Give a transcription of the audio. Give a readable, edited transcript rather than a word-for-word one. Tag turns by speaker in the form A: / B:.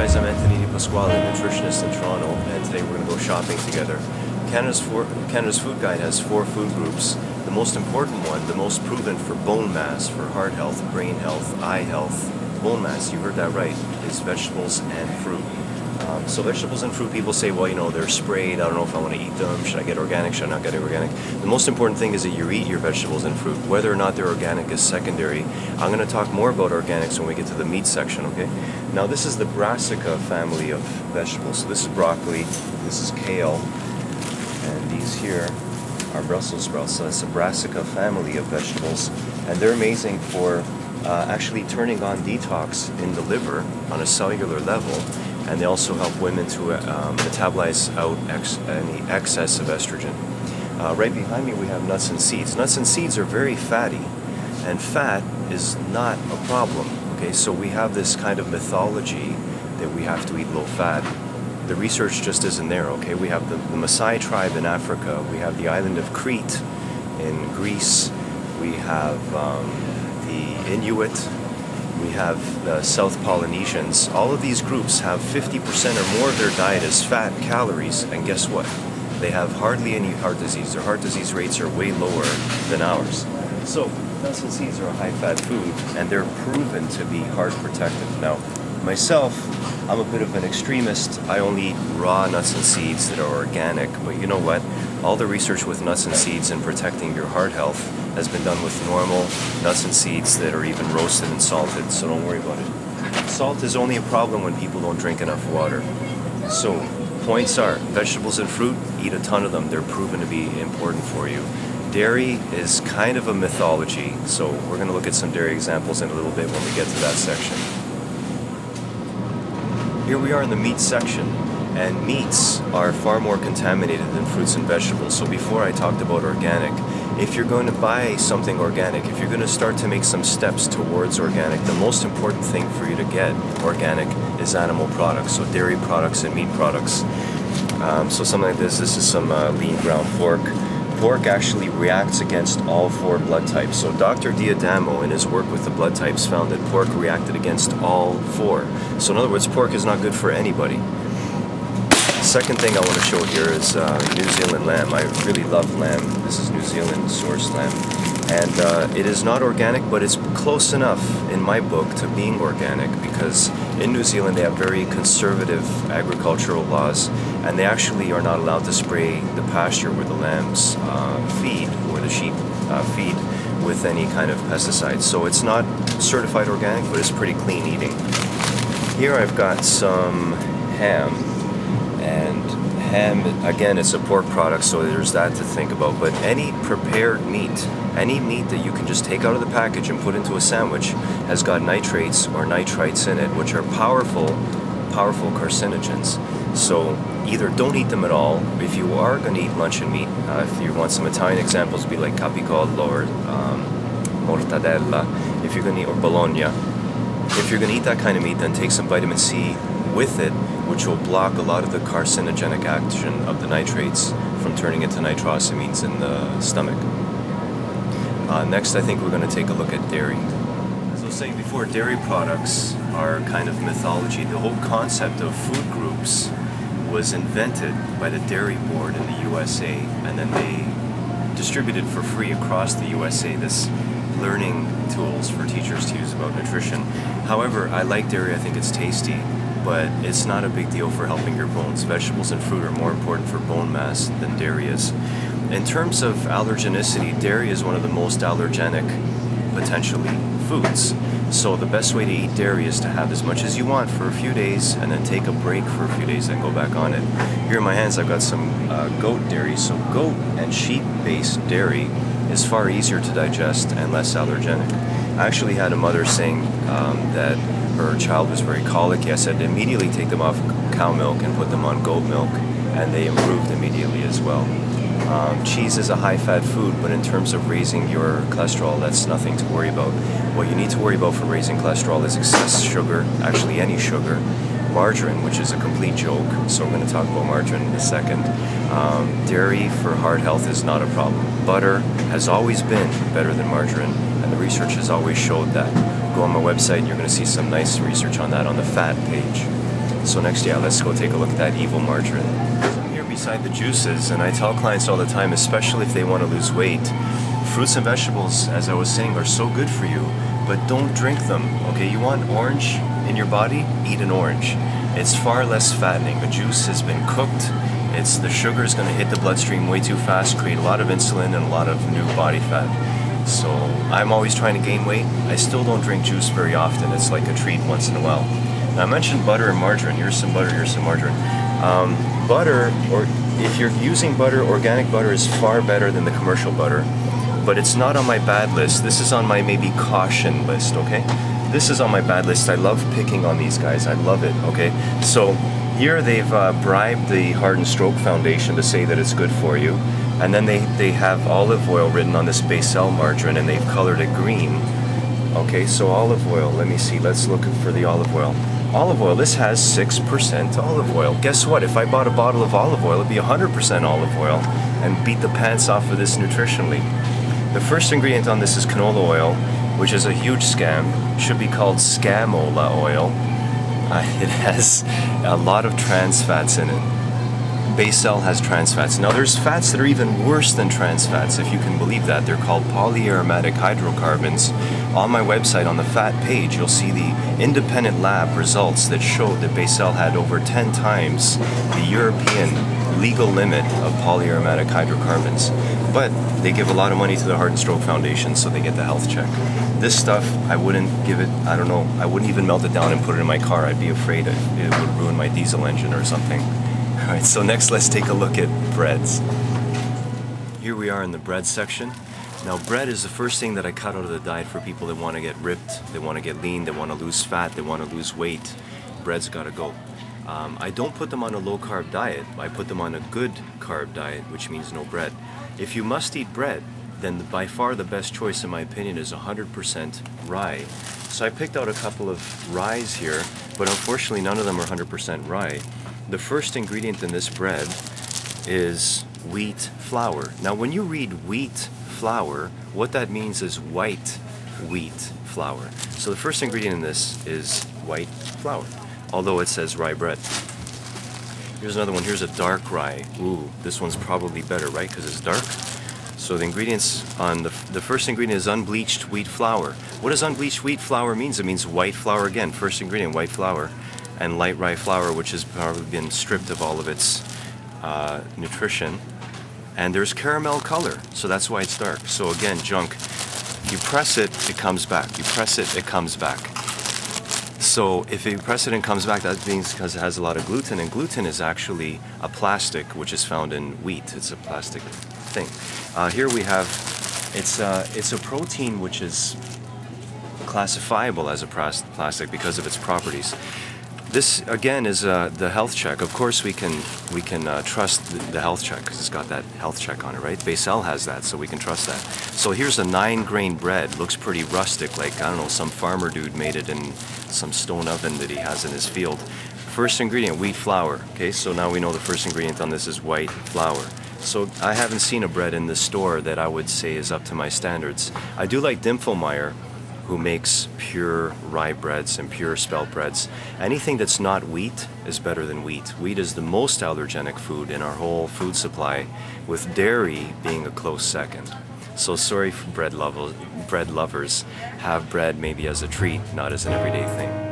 A: guys, I'm Anthony Di Pasquale, nutritionist in Toronto, and today we're going to go shopping together. Canada's Food Guide has 4 food groups. The most important one, the most proven for bone mass, for heart health, brain health, eye health, bone mass, you heard that right, is vegetables and fruit. So vegetables and fruit, people say, well, you know, they're sprayed, I don't know if I want to eat them, should I get organic, should I not get organic? The most important thing is that you eat your vegetables and fruit. Whether or not they're organic is secondary. I'm going to talk more about organics when we get to the meat section, okay? Now this is the brassica family of vegetables. So this is broccoli, this is kale, and these here are Brussels sprouts. So that's the brassica family of vegetables, and they're amazing for actually turning on detox in the liver on a cellular level. And they also help women to metabolize out any excess of estrogen. Right behind me we have nuts and seeds. Nuts and seeds are very fatty, and fat is not a problem. Okay, so we have this kind of mythology that we have to eat low fat. The research just isn't there. Okay, we have the Maasai tribe in Africa. We have the island of Crete in Greece. We have the Inuit. We have the South Polynesians. All of these groups have 50% or more of their diet as fat, calories, and guess what? They have hardly any heart disease. Their heart disease rates are way lower than ours. So, nuts and seeds are a high-fat food, and they're proven to be heart protective. Now, myself, I'm a bit of an extremist. I only eat raw nuts and seeds that are organic, but you know what? All the research with nuts and seeds and protecting your heart health has been done with normal nuts and seeds that are even roasted and salted, so don't worry about it. Salt is only a problem when people don't drink enough water. So, points are, vegetables and fruit, eat a ton of them. They're proven to be important for you. Dairy is kind of a mythology, so we're going to look at some dairy examples in a little bit when we get to that section. Here we are in the meat section, and meats are far more contaminated than fruits and vegetables. So before I talked about organic, if you're going to buy something organic, if you're going to start to make some steps towards organic, the most important thing for you to get organic is animal products, so dairy products and meat products. So something like this is some lean ground pork. Pork actually reacts against all 4 blood types. So Dr. Diadamo, in his work with the blood types, found that pork reacted against all 4. So in other words, pork is not good for anybody. Second thing I want to show here is New Zealand lamb. I really love lamb. This is New Zealand sourced lamb. And it is not organic, but it's close enough in my book to being organic, because in New Zealand they have very conservative agricultural laws, and they actually are not allowed to spray the pasture where the lambs feed, or the sheep feed, with any kind of pesticides. So it's not certified organic, but it's pretty clean eating. Here I've got some ham. And ham, again, it's a pork product, so there's that to think about. But any prepared meat, any meat that you can just take out of the package and put into a sandwich, has got nitrates or nitrites in it, which are powerful carcinogens. So either don't eat them at all. If you are going to eat luncheon meat, if you want some Italian examples, be like capicola or mortadella, if you're going to eat, or bologna. If you're going to eat that kind of meat, then take some vitamin C with it, which will block a lot of the carcinogenic action of the nitrates from turning into nitrosamines in the stomach. Next, I think we're going to take a look at dairy. As I was saying before, dairy products are kind of mythology. The whole concept of food groups was invented by the Dairy Board in the USA, and then they distributed for free across the USA this learning tools for teachers to use about nutrition. However, I like dairy, I think it's tasty, but it's not a big deal for helping your bones. Vegetables and fruit are more important for bone mass than dairy is. In terms of allergenicity, dairy is one of the most allergenic, potentially, foods. So the best way to eat dairy is to have as much as you want for a few days, and then take a break for a few days and go back on it. Here in my hands I've got some goat dairy. So goat and sheep-based dairy is far easier to digest and less allergenic. I actually had a mother saying that her child was very colicky. I said immediately take them off cow milk and put them on goat milk, and they improved immediately as well. Cheese is a high-fat food, but in terms of raising your cholesterol, that's nothing to worry about. What you need to worry about for raising cholesterol is excess sugar, actually any sugar. Margarine, which is a complete joke, so we're going to talk about margarine in a second. Dairy for heart health is not a problem. Butter has always been better than margarine, and the research has always showed that. Go on my website and you're going to see some nice research on that on the fat page. So next, yeah, let's go take a look at that evil margarine. So I'm here beside the juices, and I tell clients all the time, especially if they want to lose weight, fruits and vegetables, as I was saying, are so good for you, but don't drink them, okay? You want orange in your body? Eat an orange. It's far less fattening. The juice has been cooked. The sugar is going to hit the bloodstream way too fast, create a lot of insulin and a lot of new body fat. So I'm always trying to gain weight. I still don't drink juice very often. It's like a treat once in a while. Now I mentioned butter and margarine. Here's some butter, here's some margarine. Butter, or if you're using butter, organic butter is far better than the commercial butter, but it's not on my bad list. This is on my maybe caution list, okay? This is on my bad list. I love picking on these guys. I love it, okay? So here they've bribed the Heart and Stroke Foundation to say that it's good for you. And then they have olive oil written on this Basel margarine, and they've colored it green. Okay, so olive oil, let me see, let's look for the olive oil. Olive oil, this has 6% olive oil. Guess what? If I bought a bottle of olive oil, it'd be 100% olive oil and beat the pants off of this nutritionally. The first ingredient on this is canola oil, which is a huge scam. It should be called scamola oil. It has a lot of trans fats in it. Basel has trans fats. Now there's fats that are even worse than trans fats, if you can believe that. They're called polyaromatic hydrocarbons. On my website, on the fat page, you'll see the independent lab results that showed that Basel had over 10 times the European legal limit of polyaromatic hydrocarbons. But they give a lot of money to the Heart and Stroke Foundation, so they get the health check. This stuff, I wouldn't give it, I don't know, I wouldn't even melt it down and put it in my car. I'd be afraid it would ruin my diesel engine or something. Alright, so next let's take a look at breads. Here we are in the bread section. Now bread is the first thing that I cut out of the diet for people that want to get ripped, they want to get lean, they want to lose fat, they want to lose weight. Bread's got to go. I don't put them on a low-carb diet. I put them on a good carb diet, which means no bread. If you must eat bread, then by far the best choice in my opinion is 100% rye. So I picked out a couple of ryes here, but unfortunately none of them are 100% rye. The first ingredient in this bread is wheat flour. Now when you read wheat flour, what that means is white wheat flour. So the first ingredient in this is white flour, although it says rye bread. Here's another one. Here's a dark rye. Ooh, this one's probably better, right? Because it's dark. So the ingredients on the first ingredient is unbleached wheat flour. What does unbleached wheat flour mean? It means white flour again. First ingredient, white flour. And light rye flour, which has probably been stripped of all of its nutrition. And there's caramel color, so that's why it's dark. So again, junk. You press it, it comes back. You press it, it comes back. So if you press it and comes back, that means because it has a lot of gluten, and gluten is actually a plastic which is found in wheat. It's a plastic thing. Here we have, it's a protein which is classifiable as a plastic because of its properties. This again is the health check. Of course, we can trust the health check because it's got that health check on it, right? Basel has that, so we can trust that. So here's a 9-grain bread. Looks pretty rustic, like I don't know, some farmer dude made it in some stone oven that he has in his field. First ingredient, wheat flour. Okay, so now we know the first ingredient on this is white flour. So I haven't seen a bread in the store that I would say is up to my standards. I do like Dimfelmeyer, who makes pure rye breads and pure spelt breads. Anything that's not wheat is better than wheat. Wheat is the most allergenic food in our whole food supply, with dairy being a close second. So sorry for bread lovers, have bread maybe as a treat, not as an everyday thing.